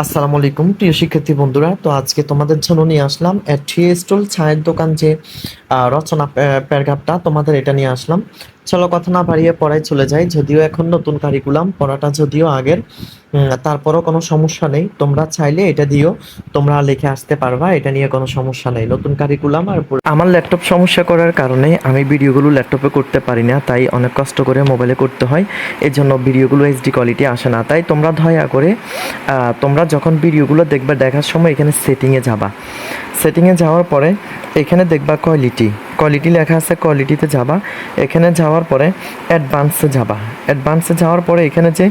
আসসালামু আলাইকুম প্রিয় শিক্ষার্থী বন্ধুরা। তো আজকে তোমাদের জন্য নিয়ে আসলাম ট্রি স্টল চায়ের দোকান যে রচনা প্যারাগ্রাফটা তোমাদের এটা নিয়ে আসলাম। চলো কথা না বাড়িয়ে পড়ায় চলে যাই। যদিও এখন নতুন কারিকুলাম, পড়াটা যদিও আগের, তারপরও কোনো সমস্যা নেই। তোমরা চাইলে এটা দিও, তোমরা লিখে আসতে পারবা, এটা নিয়ে কোনো সমস্যা নেই। নতুন কারিকুলাম আর আমার ল্যাপটপ সমস্যা করার কারণে আমি ভিডিওগুলো ল্যাপটপে করতে পারি না, তাই অনেক কষ্ট করে মোবাইলে করতে হয়। এর জন্য ভিডিওগুলো এইচডি কোয়ালিটি আসে না। তাই তোমরা দয়া করে তোমরা যখন ভিডিওগুলো দেখবে, দেখার সময় এখানে সেটিংয়ে যাবা। সেটিংয়ে যাওয়ার পরে এখানে দেখবা কোয়ালিটি লেখা আছে, কোয়ালিটিতে যাবা। এখানে যাওয়ার পরে অ্যাডভান্সে যাবা। অ্যাডভান্সে যাওয়ার পরে এখানে যে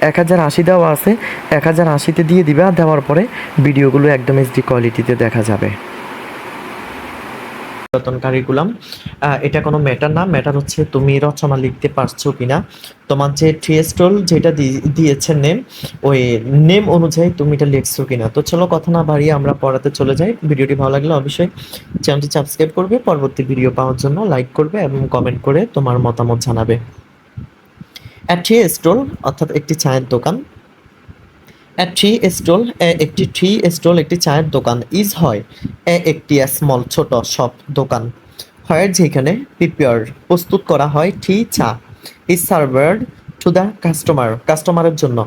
1080 দেওয়া আছে, 1080তে দিয়ে দিবা। দেওয়ার পরে ভিডিওগুলো একদম এইচডি কোয়ালিটিতে দেখা যাবে। নতুন কারিকুলাম, এটা কোনো ম্যাটার না। ম্যাটার হচ্ছে তুমি রচনা লিখতে পারছো কিনা। তোমার যে ট্রি স্টল যেটা দিয়েছে নেম, ওই নেম অনুযায়ী তুমি এটা লিখছো কিনা। তো চলো কথা না বাড়িয়ে আমরা পড়াতে চলে যাই। ভিডিওটি ভালো লাগলে অবশ্যই চ্যানেলটি সাবস্ক্রাইব করবে, পরবর্তী ভিডিও পাওয়ার জন্য লাইক করবে এবং কমেন্ট করে তোমার মতামত জানাবে। ট্রি স্টল অর্থাৎ একটি চায়ের দোকান। একটি ট্রি স্টল একটি চায়ের দোকান। ইজ হয় একটি স্মল ছোট শপ দোকান। হয় যেখানে প্রিপেয়ার প্রস্তুত করা হয় টি চা। ইজ সার্ভার্ড টু দ্য কাস্টমারের জন্য,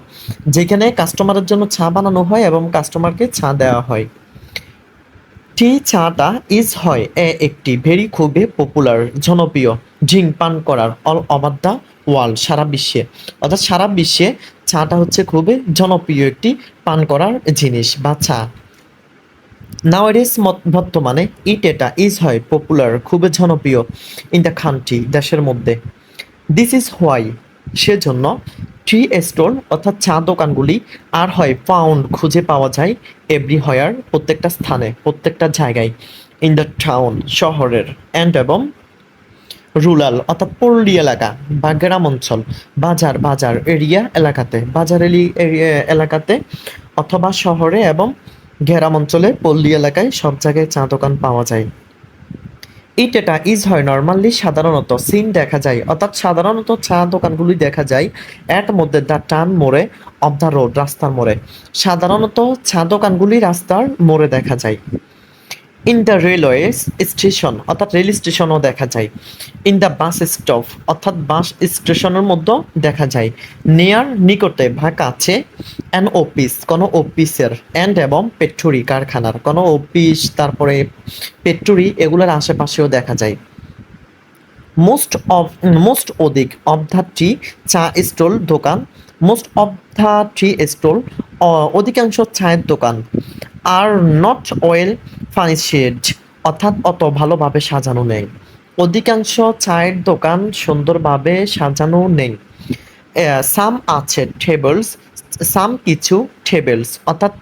যেখানে কাস্টমারের জন্য চা বানানো হয় এবং কাস্টমারকে চা দেওয়া হয়। টি চাটা ইজ হয় একটি ভেরি খুবই পপুলার জনপ্রিয় ড্রিঙ্ক পান করার অল ওভার দ্য ওয়ার্ল্ড সারা বিশ্বে। অর্থাৎ সারা বিশ্বে চাটা হচ্ছে খুবই জনপ্রিয় একটি পান করার জিনিস বা চা। নাওয়াডেজ বর্তমানে এটা ইজ হয় পপুলার খুবই জনপ্রিয় ইন দ্য কান্ট্রি দেশের মধ্যে। দিস ইজ হোয়াই সেজন্য ট্রি স্টল অর্থাৎ চা দোকানগুলি আর হয় ফাউন্ড খুঁজে পাওয়া যায় এভরিহয়ার প্রত্যেকটা স্থানে, প্রত্যেকটা জায়গায়। ইন দ্য টাউন শহরের, অ্যান্ড এবং রুরাল অর্থাৎ পল্লী এলাকা বা গ্রাম অঞ্চল, বাজার এরিয়া এলাকাতে, এলাকাতে অথবা শহরে এবং গ্রাম অঞ্চলে, পল্লী এলাকায় সব জায়গায় চা দোকান পাওয়া যায়। এটা ইজ হয় নর্মালি সাধারণত, সিন দেখা যায় অর্থাৎ সাধারণত চা দোকানগুলি দেখা যায় এর মধ্যে দ্য টার্ন মোড়ে অফ দ্য রোড রাস্তার মোড়ে। সাধারণত চা দোকানগুলি রাস্তার মোড়ে দেখা যায়। ইন দ্য রেলওয়ে স্টেশন অর্থাৎ রেল স্টেশনও দেখা যায়। ইন দ্য বাস স্টপ অর্থাৎ বাস স্টেশনের মধ্যেও দেখা যায়। নিয়ার নিকটে বা কাছে, অ্যান অফিস কোনো অফিসের, অ্যান্ড এবং পেট্রোরি কারখানার কোনো অফিস, তারপরে পেট্রোরি এগুলোর আশেপাশেও দেখা যায়। মোস্ট অধিক of the tea cha stall দোকান, most of the tea stall অধিকাংশ চায়ের দোকান আর নট ওয়েল ফার্নিশড অর্থাৎ অত ভালোভাবে সাজানো নেই। অধিকাংশ চায়ের দোকান সুন্দরভাবে সাজানো নেই। সাম আছে টেবলস, সাম কিছু টেবলস অর্থাৎ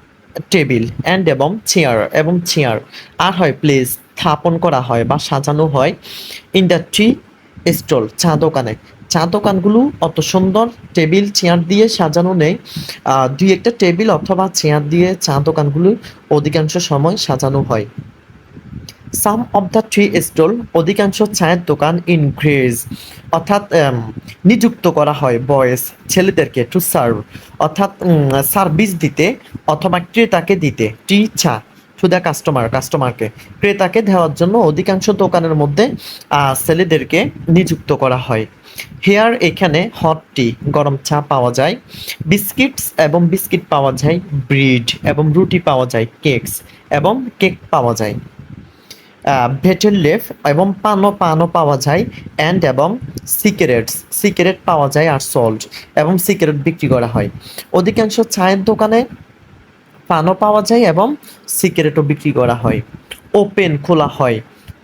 টেবিল, অ্যান্ড এবং চেয়ার আর হয় প্লেস স্থাপন করা হয় বা সাজানো হয় ইন দ্য ট্রি স্টল চা দোকানে। চা দোকানগুলো অত সুন্দর টেবিল চেয়ার দিয়ে সাজানো নেই। দুই একটা টেবিল অথবা চেয়ার দিয়ে চা দোকানগুলো অধিকাংশ সময় সাজানো হয়। সাম অফ দ্য ট্রি স্টল অধিকাংশ চায়ের দোকান ইনক্রিজ অর্থাৎ নিযুক্ত করা হয় বয়েস ছেলেদেরকে টু সার্ভ অর্থাৎ সার্ভিস দিতে অথবা ক্রেতাকে দিতে টি চা টু দ্য কাস্টমারকে ক্রেতাকে দেওয়ার জন্য অধিকাংশ দোকানের মধ্যে ছেলেদেরকে নিযুক্ত করা হয়। হেয়ার এখানে হট টি গরম চা পাওয়া যায়। বিস্কিট পাওয়া যায়। ব্রেড এবং রুটি পাওয়া যায়। কেক পাওয়া যায়। ভেটের লেফ এবং পানও পাওয়া যায়। অ্যান্ড এবং সিগারেট পাওয়া যায় আর সল্ট এবং সিগারেট বিক্রি করা হয়। অধিকাংশ চায়ের দোকানে পানও পাওয়া যায় এবং সিগারেটও বিক্রি করা হয়। ওপেন খোলা হয়,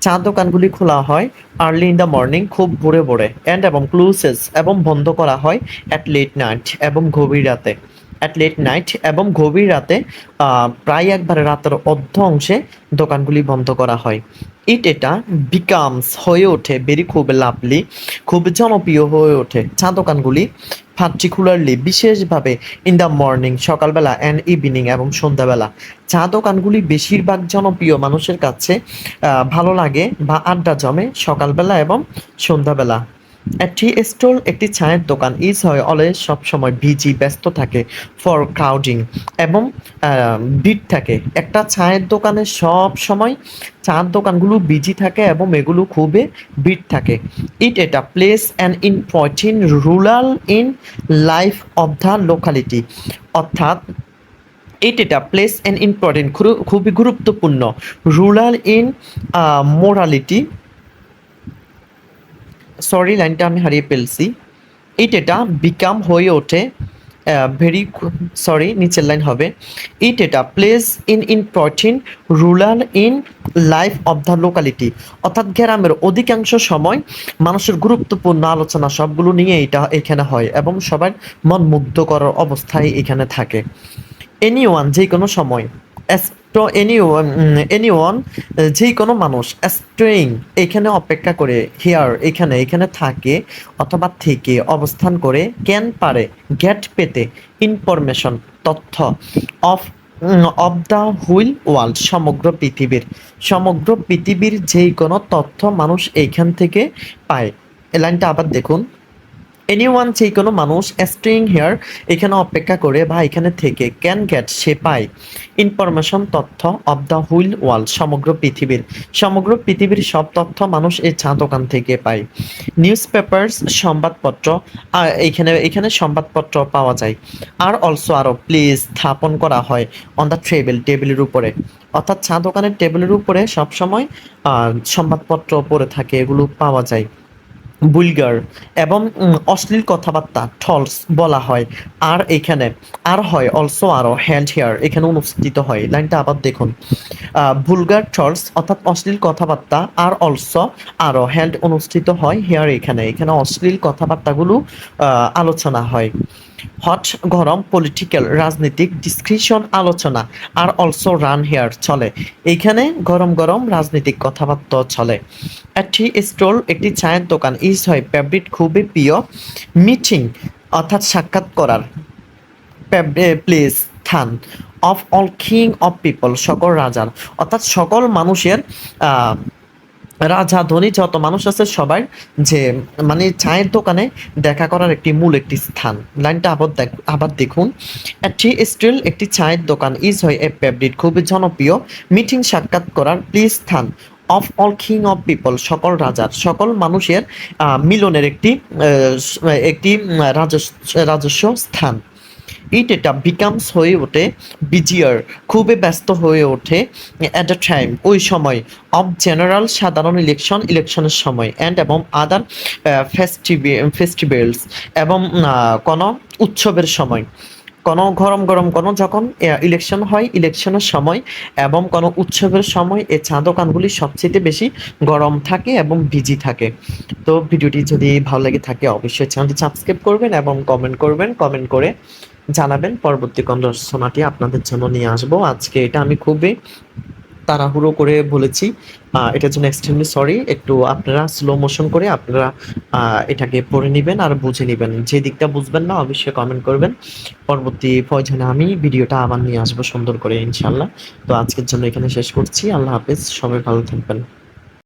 চা দোকানগুলি খোলা হয় আর্লি ইন দ্য মর্নিং খুব ভোরে অ্যান্ড এবং ক্লোজেস এবং বন্ধ করা হয় অ্যাট লেট নাইট এবং গভীর রাতে প্রায় একবারে রাতের অর্ধ অংশে দোকানগুলি বন্ধ করা হয়। এটা বিকামস হয়ে ওঠে ভেরি খুব লাভলি খুব জনপ্রিয় হয়ে ওঠে চা দোকানগুলি পার্টিকুলারলি বিশেষভাবে ইন দ্য মর্নিং সকালবেলা অ্যান্ড ইভিনিং এবং সন্ধ্যাবেলা। চা দোকানগুলি বেশিরভাগ জনপ্রিয় মানুষের কাছে ভালো লাগে বা আড্ডা জমে সকালবেলা এবং সন্ধ্যাবেলা। টি স্টল একটি চায়ের দোকান ইজ হয় অলওয়েজ সবসময় বিজি ব্যস্ত থাকে ফর ক্রাউডিং এবং ভিড় থাকে। একটা চায়ের দোকানে সব সময় চায়ের দোকানগুলো বিজি থাকে এবং এগুলো খুবই ভিড় থাকে। এটা place an important rural in life of the locality, অর্থাৎ এটা প্লেস অ্যান ইম্পর্টেন্ট খুবই গুরুত্বপূর্ণ রুরাল ইন মোরালিটি, সরি লাইনটা আমি হারিয়ে ফেলছি। এটা বিকাম হয়ে ওঠে ভেরি সরি নিচের লাইন হবে এটা place in important rural in life of the locality, অর্থাৎ গ্রামের অধিকাংশ সময় মানুষের গুরুত্বপূর্ণ আলোচনা সবগুলো নিয়ে এটা এখানে হয় এবং সবার মন মুগ্ধ করার অবস্থায় এখানে থাকে। এনিওয়ান যে কোনো সময়, এনিওয়ান যে কোনো মানুষ, স্টেইং এখানে অপেক্ষা করে, হিয়ার এখানে এখানে থাকে অথবা থেকে অবস্থান করে, ক্যান পারে, গেট পেতে, ইনফরমেশন তথ্য, of of the wheel world সমগ্র পৃথিবীর যে কোনো তথ্য মানুষ এইখান থেকে পায়। এই লাইনটা আবার দেখুন, এনিওয়ান যে কোনো মানুষ স্টেইং হিয়ার এখানে অপেক্ষা করে বা এখানে থেকে, ক্যান গেট সে পায়, ইনফরমেশন তথ্য, অফ দ্য হুইল ওয়ার্ল্ড সমগ্র পৃথিবীর সব তথ্য মানুষ এই চা দোকান থেকে পায়। নিউজ পেপার্স সংবাদপত্র, আর এখানে সংবাদপত্র পাওয়া যায়। আর অলসো আরও প্লেস স্থাপন করা হয় অন দ্য টেবিলের উপরে, অর্থাৎ চা দোকানের টেবিলের উপরে সবসময় সংবাদপত্র পড়ে থাকে, এগুলো পাওয়া যায়। বুলগার এবং অশ্লীল কথাবার্তা টলস বলা হয়। আর এখানে আর হয় অলসো আরও হ্যান্ড হেয়ার এখানে অনুষ্ঠিত হয়। লাইনটা আবার দেখুন, ভুলগার টলস অর্থাৎ অশ্লীল কথাবার্তা, আর অলসো আরও হ্যান্ড অনুষ্ঠিত হয় হেয়ার এখানে এখানে অশ্লীল কথাবার্তাগুলো আলোচনা হয়। হট গরম পলিটিক্যাল রাজনৈতিক ডিসক্রিশন আলোচনা, আর অলসো রান হেয়ার চলে এইখানে গরম গরম রাজনৈতিক কথাবার্তা চলে। একটি স্টল একটি চায়ের দোকান ইজ হয় ফেভারিট খুবই প্রিয়, মিটিং অর্থাৎ সাক্ষাৎ করার, প্লেস স্থান, of all king of people সকল রাজার, অর্থাৎ সকল মানুষের রাজা ধনী যত মানুষ আছে সবাই যে মানে চায়ের দোকানে দেখা করার একটি মূল একটি স্থান। লাইনটা আবার দেখুন, একটি স্টিল একটি চায়ের দোকান ইজ হয় এ ফেভারিট খুবই জনপ্রিয়, মিটিং সাক্ষাৎ করার প্লেস স্থান, of all king of people সকল রাজার সকল মানুষের মিলনের একটি রাজস্ব স্থান। এটা বিকামস হয়ে ওঠে বিজিয়ার খুবই ব্যস্ত হয়ে ওঠে, অ্যাট দ্য টাইম ওই সময়, অফ জেনারেল সাধারণ ইলেকশনের সময়, অ্যান্ড এবং আদার ফেস্টিভ্যালস এবং কোনো উৎসবের সময়, কোনো গরম গরম কোনো যখন ইলেকশন হয় ইলেকশনের সময় এবং কোনো উৎসবের সময় এই চা দোকানগুলি সবচেয়ে বেশি গরম থাকে এবং বিজি থাকে। তো ভিডিওটি যদি ভালো লেগে থাকে অবশ্যই চ্যানেলটি সাবস্ক্রাইব করবেন এবং কমেন্ট করে জানাবেন পরবর্তী কোন রচনাটি আপনাদের জন্য নিয়ে আসবো। আজকে এটা আমি খুবই তাড়াহুড়ো করে বলেছি, এটার জন্য এক্সট্রিমলি সরি। একটু আপনারা স্লো মোশন করে আপনারা এটাকে পড়ে নেবেন আর বুঝে নেবেন, যে দিকটা বুঝবেন না অবশ্যই কমেন্ট করবেন, পরবর্তী প্রয়োজনে আমি ভিডিওটা আবার নিয়ে আসবো সুন্দর করে ইনশাল্লাহ। তো আজকের জন্য এখানে শেষ করছি, আল্লাহ হাফেজ, সবাই ভালো থাকবেন।